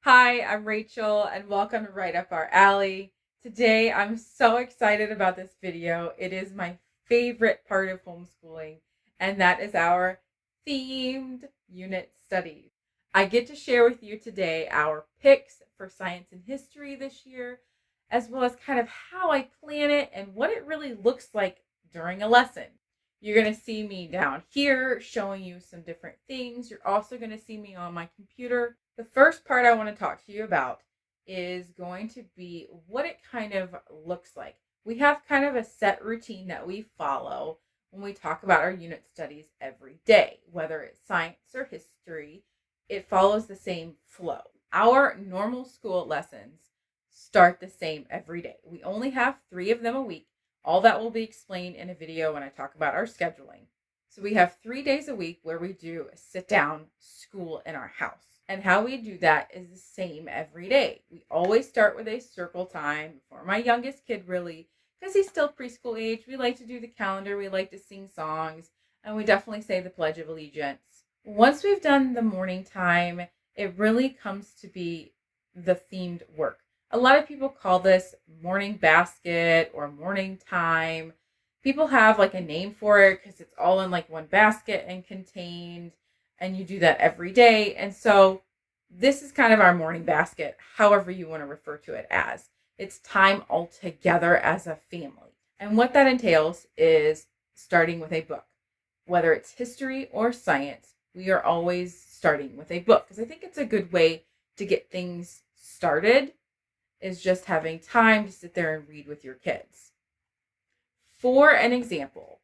Hi, I'm Rachel and welcome to Right Up Our Alley. Today I'm so excited about this video. It is my favorite part of homeschooling, and that is our themed unit studies. I get to share with you today our picks for science and history this year, as well as kind of how I plan it and what it really looks like during a lesson. You're going to see me down here showing you some different things. You're also going to see me on my computer. The first part I want to talk to you about is going to be what it kind of looks like. We have kind of a set routine that we follow when we talk about our unit studies every day, whether it's science or history. It follows the same flow. Our normal school lessons start the same every day. We only have 3 of them a week. All that will be explained in a video when I talk about our scheduling. So we have 3 days a week where we do a sit down school in our house. And how we do that is the same every day. We always start with a circle time for my youngest kid, really, because he's still preschool age. We like to do the calendar. We like to sing songs, and we definitely say the Pledge of Allegiance. Once we've done the morning time, it really comes to be the themed work. A lot of people call this morning basket or morning time. People have like a name for it because it's all in like one basket and contained, and you do that every day. And so this is kind of our morning basket, however you want to refer to it as. It's time all together as a family. And what that entails is starting with a book. Whether it's history or science, we are always starting with a book because I think it's a good way to get things started, is just having time to sit there and read with your kids. For an example,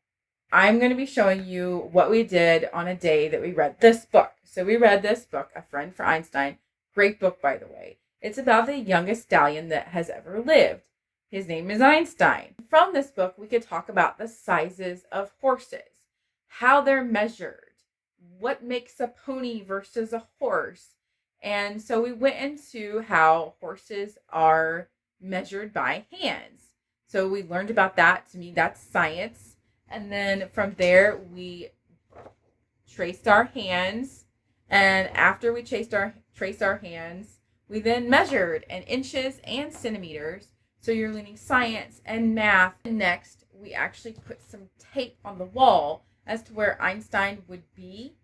I'm going to be showing you what we did on a day that we read this book. So we read this book, A Friend for Einstein. Great book, by the way. It's about the youngest stallion that has ever lived. His name is Einstein. From this book, we could talk about the sizes of horses, how they're measured, what makes a pony versus a horse. And so we went into how horses are measured by hands. So we learned about that. To me, that's science. And then from there, we traced our hands. And after we traced our hands, we then measured in inches and centimeters. So you're learning science and math. And next, we actually put some tape on the wall as to where Einstein would be,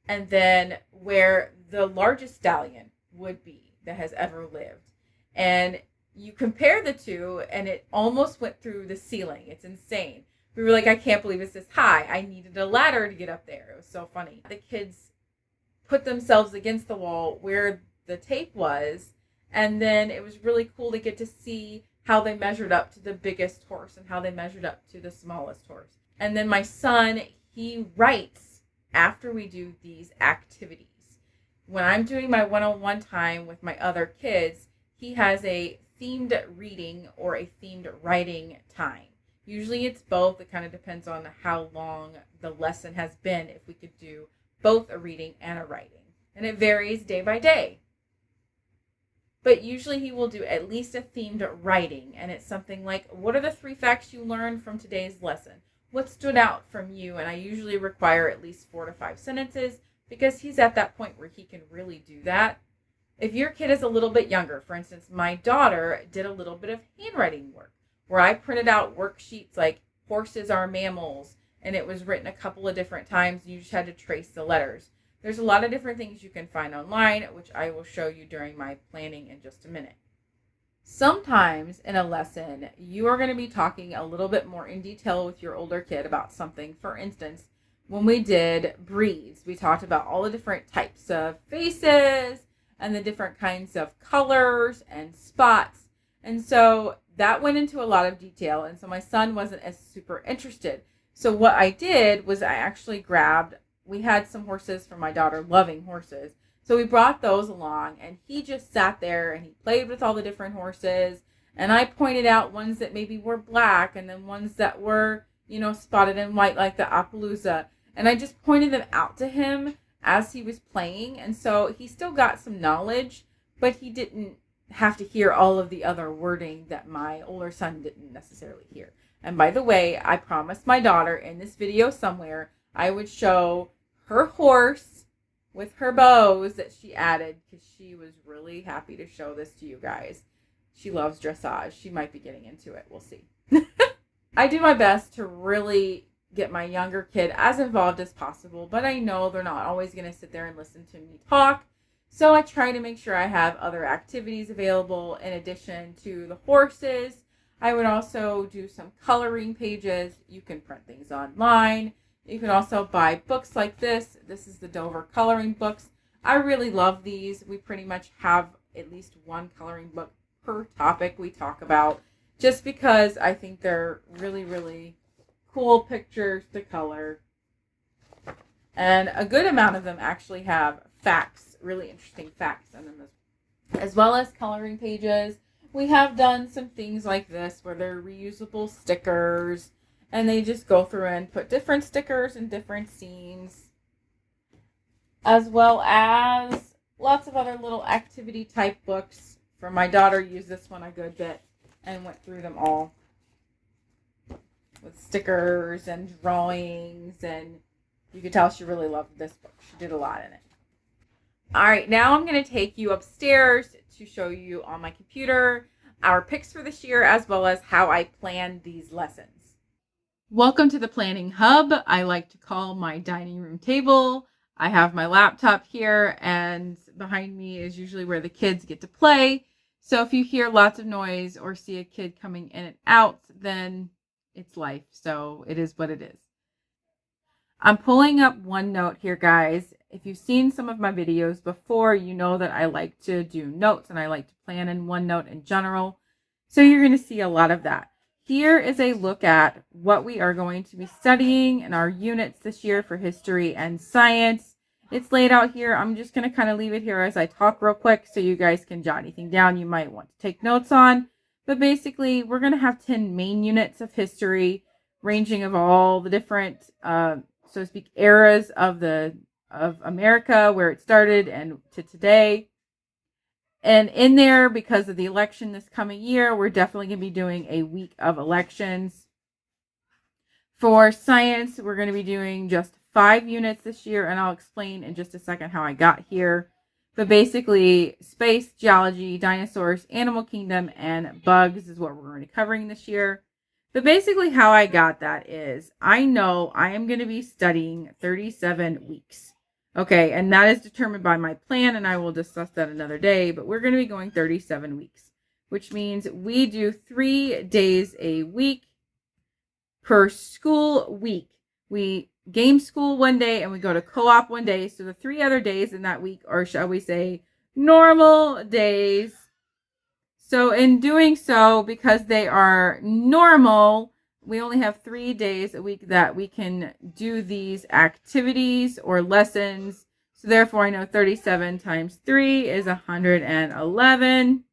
and then where the largest stallion would be that has ever lived. And you compare the two, and it almost went through the ceiling. It's insane. We were like, I can't believe it's this high. I needed a ladder to get up there. It was so funny. The kids put themselves against the wall where the tape was, and then it was really cool to get to see how they measured up to the biggest horse and how they measured up to the smallest horse. And then my son, he writes after we do these activities. When I'm doing my one-on-one time with my other kids, he has a themed reading or a themed writing time. Usually it's both. It kind of depends on how long the lesson has been, if we could do both a reading and a writing. And it varies day by day. But usually he will do at least a themed writing, and it's something like, what are the 3 facts you learned from today's lesson? What stood out from you? And I usually require at least 4 to 5 sentences because he's at that point where he can really do that. If your kid is a little bit younger, for instance, my daughter did a little bit of handwriting work where I printed out worksheets like horses are mammals, and it was written a couple of different times. You just had to trace the letters. There's a lot of different things you can find online, which I will show you during my planning in just a minute. Sometimes in a lesson, you are going to be talking a little bit more in detail with your older kid about something. For instance, when we did breeds, we talked about all the different types of faces and the different kinds of colors and spots. And so that went into a lot of detail. And so my son wasn't as super interested. So what I did was I actually we had some horses from my daughter, loving horses. So we brought those along, and he just sat there and he played with all the different horses. And I pointed out ones that maybe were black, and then ones that were, spotted and white, like the Appaloosa. And I just pointed them out to him as he was playing. And so he still got some knowledge, but he didn't have to hear all of the other wording that my older son didn't necessarily hear. And by the way, I promised my daughter in this video somewhere I would show her horse with her bows that she added because she was really happy to show this to you guys. She loves dressage. She might be getting into it. We'll see. I do my best to really get my younger kid as involved as possible, but I know they're not always going to sit there and listen to me talk. So I try to make sure I have other activities available in addition to the horses. I would also do some coloring pages. You can print things online. You can also buy books like this. This is the Dover coloring books. I really love these. We pretty much have at least one coloring book per topic we talk about, just because I think they're really, really cool pictures to color. And a good amount of them actually have facts, really interesting facts in them, as well as coloring pages. We have done some things like this where they're reusable stickers, and they just go through and put different stickers in different scenes, as well as lots of other little activity type books. For my daughter, used this one a good bit and went through them all with stickers and drawings, and you could tell she really loved this book. She did a lot in it. All right, now I'm going to take you upstairs to show you on my computer our picks for this year, as well as how I planned these lessons. Welcome to the planning hub. I like to call my dining room table. I have my laptop here, and behind me is usually where the kids get to play. So if you hear lots of noise or see a kid coming in and out, then it's life. So it is what it is. I'm pulling up OneNote here, guys. If you've seen some of my videos before, you know that I like to do notes and I like to plan in OneNote in general. So you're going to see a lot of that. Here is a look at what we are going to be studying in our units this year for history and science. It's laid out here. I'm just going to kind of leave it here as I talk real quick so you guys can jot anything down you might want to take notes on. But basically, we're going to have 10 main units of history, ranging of all the different, so to speak, eras of America, where it started and to today. And in there, because of the election this coming year, we're definitely going to be doing a week of elections. For science, we're going to be doing just 5 units this year, and I'll explain in just a second how I got here. But basically, space, geology, dinosaurs, animal kingdom, and bugs is what we're going to be covering this year. But basically how I got that is, I know I am going to be studying 37 weeks. Okay, and that is determined by my plan, and I will discuss that another day. But we're going to be going 37 weeks, which means we do 3 days a week per school week. We game school one day and we go to co-op one day. So the 3 other days in that week are, shall we say, normal days. So in doing so, because they are normal, we only have 3 days a week that we can do these activities or lessons. So therefore, I know 37 times 3 is 111.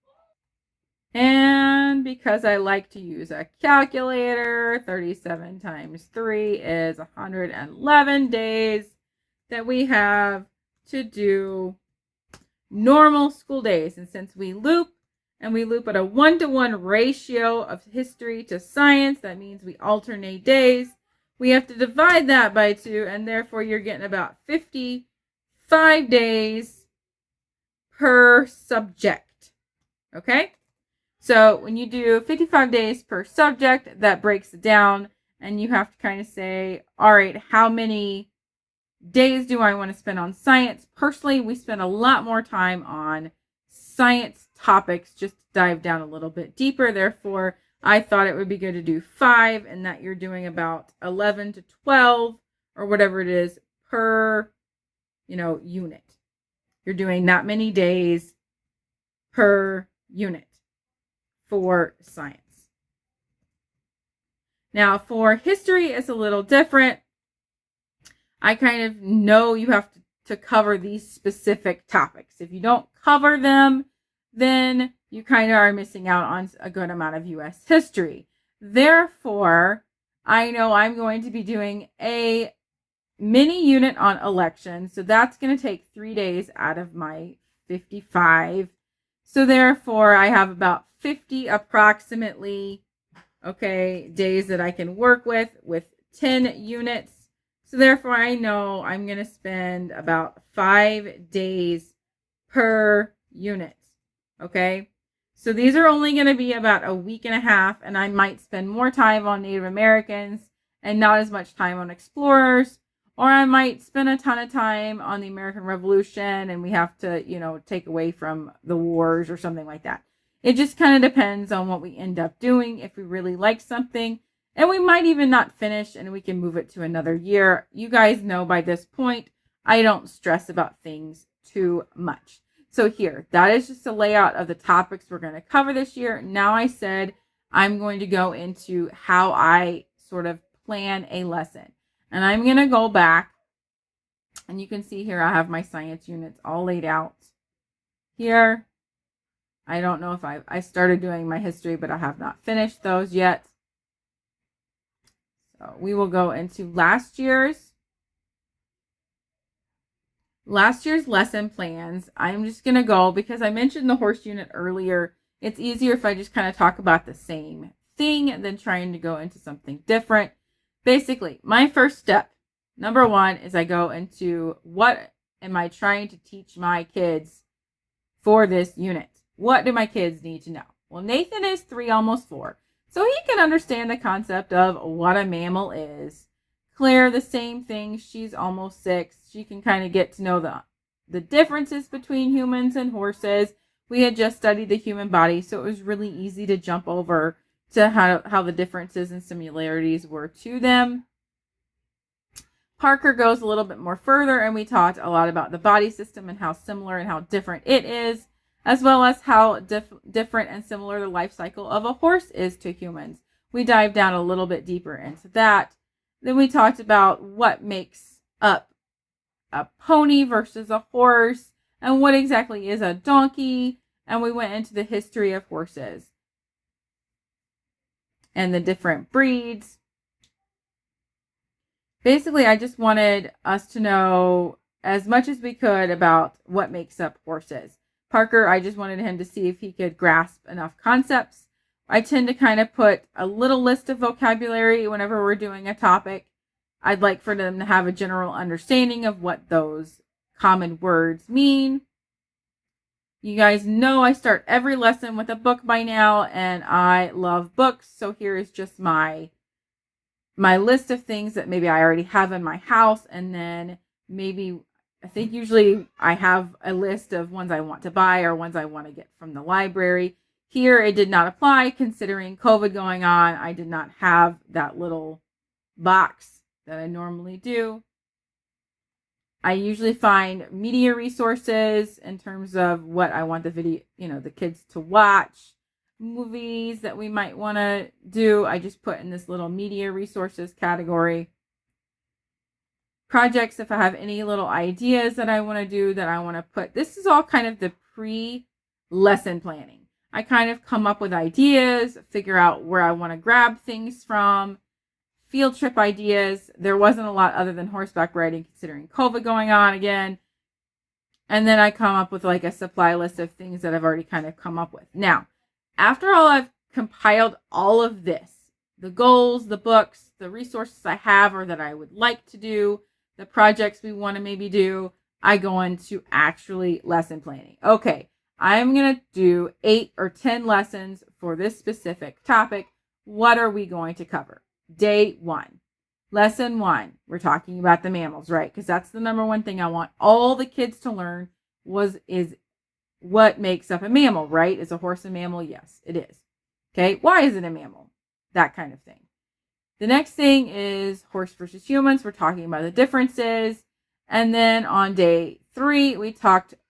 And because I like to use a calculator, 37 times 3 is 111 days that we have to do normal school days. And since we loop, and we loop at a 1-to-1 ratio of history to science, that means we alternate days. We have to divide that by 2, and therefore you're getting about 55 days per subject. Okay? So when you do 55 days per subject, that breaks it down, and you have to kind of say, all right, how many days do I want to spend on science? Personally, we spend a lot more time on science topics just to dive down a little bit deeper. Therefore, I thought it would be good to do 5, and that you're doing about 11 to 12 or whatever it is per, unit. You're doing that many days per unit for science. Now, for history, it's a little different. I kind of know you have to cover these specific topics. If you don't cover them, then you kind of are missing out on a good amount of U.S. history. Therefore, I know I'm going to be doing a mini unit on elections. So that's going to take 3 days out of my 55. So therefore, I have about 50 approximately, days that I can work with 10 units. So therefore, I know I'm going to spend about 5 days per unit. Okay. So these are only going to be about a week and a half, and I might spend more time on Native Americans and not as much time on explorers, or I might spend a ton of time on the American Revolution and we have to, take away from the wars or something like that. It just kind of depends on what we end up doing. If we really like something, and we might even not finish and we can move it to another year. You guys know by this point, I don't stress about things too much. So here, that is just a layout of the topics we're going to cover this year. Now I said I'm going to go into how I sort of plan a lesson. And I'm going to go back, and you can see here I have my science units all laid out here. I don't know if I started doing my history, but I have not finished those yet. So we will go into last year's lesson plans. I'm just going to go, because I mentioned the horse unit earlier. It's easier if I just kind of talk about the same thing than trying to go into something different. Basically, my first step, number one, is I go into what am I trying to teach my kids for this unit? What do my kids need to know? Well, Nathan is 3, almost 4. So he can understand the concept of what a mammal is. Claire, the same thing. She's almost 6. She can kind of get to know the differences between humans and horses. We had just studied the human body, so it was really easy to jump over to how the differences and similarities were to them. Parker goes a little bit more further, and we talked a lot about the body system and how similar and how different it is, as well as how different and similar the life cycle of a horse is to humans. We dived down a little bit deeper into that. Then we talked about what makes up a pony versus a horse, and what exactly is a donkey, and we went into the history of horses and the different breeds. Basically, I just wanted us to know as much as we could about what makes up horses. Parker, I just wanted him to see if he could grasp enough concepts. I tend to kind of put a little list of vocabulary whenever we're doing a topic. I'd like for them to have a general understanding of what those common words mean. You guys know I start every lesson with a book by now, and I love books. So here is just my list of things that maybe I already have in my house, and then maybe I think usually I have a list of ones I want to buy or ones I want to get from the library. Here it did not apply, considering COVID going on. I did not have that little box that I normally do. I usually find media resources in terms of what I want the the kids to watch. Movies that we might want to do, I just put in this little media resources category. Projects, if I have any little ideas that I want to do, that I want to put. This is all kind of the pre-lesson planning. I kind of come up with ideas, figure out where I want to grab things from. Field trip ideas. There wasn't a lot other than horseback riding, considering COVID going on again. And then I come up with like a supply list of things that I've already kind of come up with. Now, after all, I've compiled all of this, the goals, the books, the resources I have or that I would like to do, the projects we want to maybe do, I go into actually lesson planning. Okay, I'm going to do 8 or 10 lessons for this specific topic. What are we going to cover? Day 1. Lesson 1. We're talking about the mammals, right? Because that's the number one thing I want all the kids to learn is what makes up a mammal, right? Is a horse a mammal? Yes, it is. Okay, why is it a mammal? That kind of thing. The next thing is horse versus humans. We're talking about the differences. And then on day 3,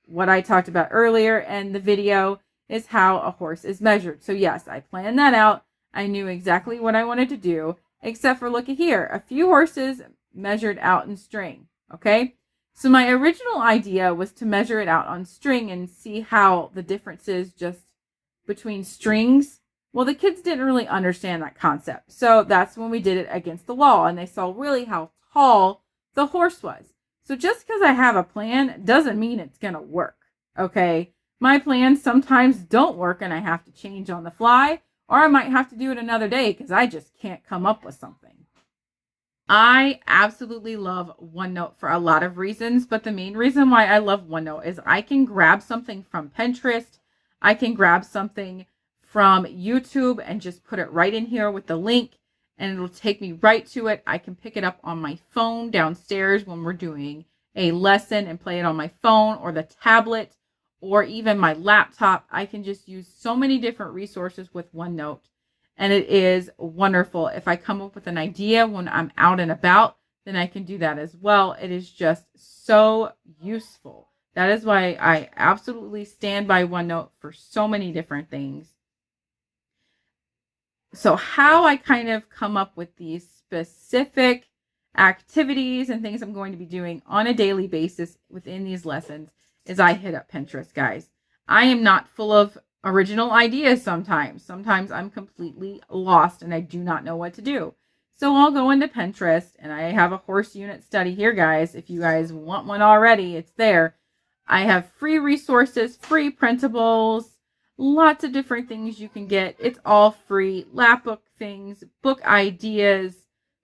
what I talked about earlier, and the video is how a horse is measured. So yes, I planned that out. I knew exactly what I wanted to do, except for look at here, a few horses measured out in string. Okay. So my original idea was to measure it out on string and see how the differences just between strings. Well, the kids didn't really understand that concept. So that's when we did it against the wall, and they saw really how tall the horse was. So just because I have a plan doesn't mean it's going to work. Okay. My plans sometimes don't work and I have to change on the fly, or I might have to do it another day because I just can't come up with something. I absolutely love OneNote for a lot of reasons, but the main reason why I love OneNote is I can grab something from Pinterest, I can grab something from YouTube and just put it right in here with the link, and it'll take me right to it. I can pick it up on my phone downstairs when we're doing a lesson and play it on my phone or the tablet or even my laptop. I can just use so many different resources with OneNote. And it is wonderful. If I come up with an idea when I'm out and about, then I can do that as well. It is just so useful. That is why I absolutely stand by OneNote for so many different things. So how I kind of come up with these specific activities and things I'm going to be doing on a daily basis within these lessons is I hit up Pinterest, guys. I am not full of original ideas sometimes. Sometimes I'm completely lost and I do not know what to do. So I'll go into Pinterest, and I have a horse unit study here, guys. If you guys want one already, it's there. I have free resources, free printables, lots of different things you can get. It's all free. Lap book things, book ideas.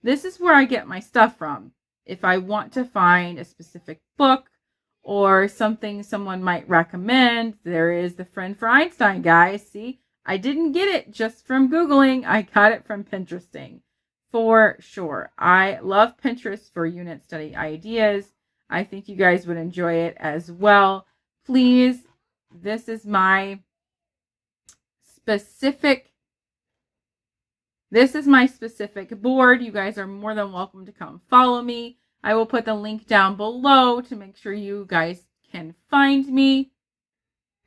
This is where I get my stuff from. If I want to find a specific book or something someone might recommend, there is the Friend for Einstein, guys. See, I didn't get it just from Googling. I got it from Pinteresting for sure. I love Pinterest for unit study ideas. I think you guys would enjoy it as well. Please, this is my specific board. You guys are more than welcome to come follow me. I will put the link down below to make sure you guys can find me.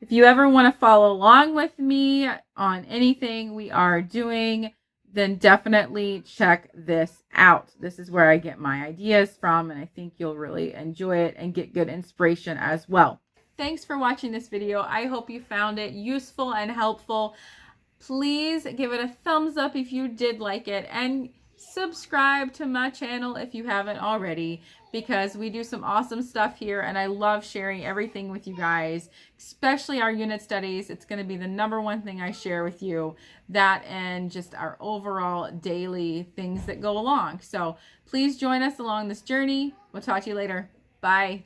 If you ever want to follow along with me on anything we are doing, then definitely check this out. This is where I get my ideas from, and I think you'll really enjoy it and get good inspiration as well. Thanks for watching this video. I hope you found it useful and helpful. Please give it a thumbs up if you did like it, and subscribe to my channel if you haven't already, because we do some awesome stuff here and I love sharing everything with you guys, especially our unit studies. It's going to be the #1 thing I share with you, that and just our overall daily things that go along. So please join us along this journey. We'll talk to you later. Bye.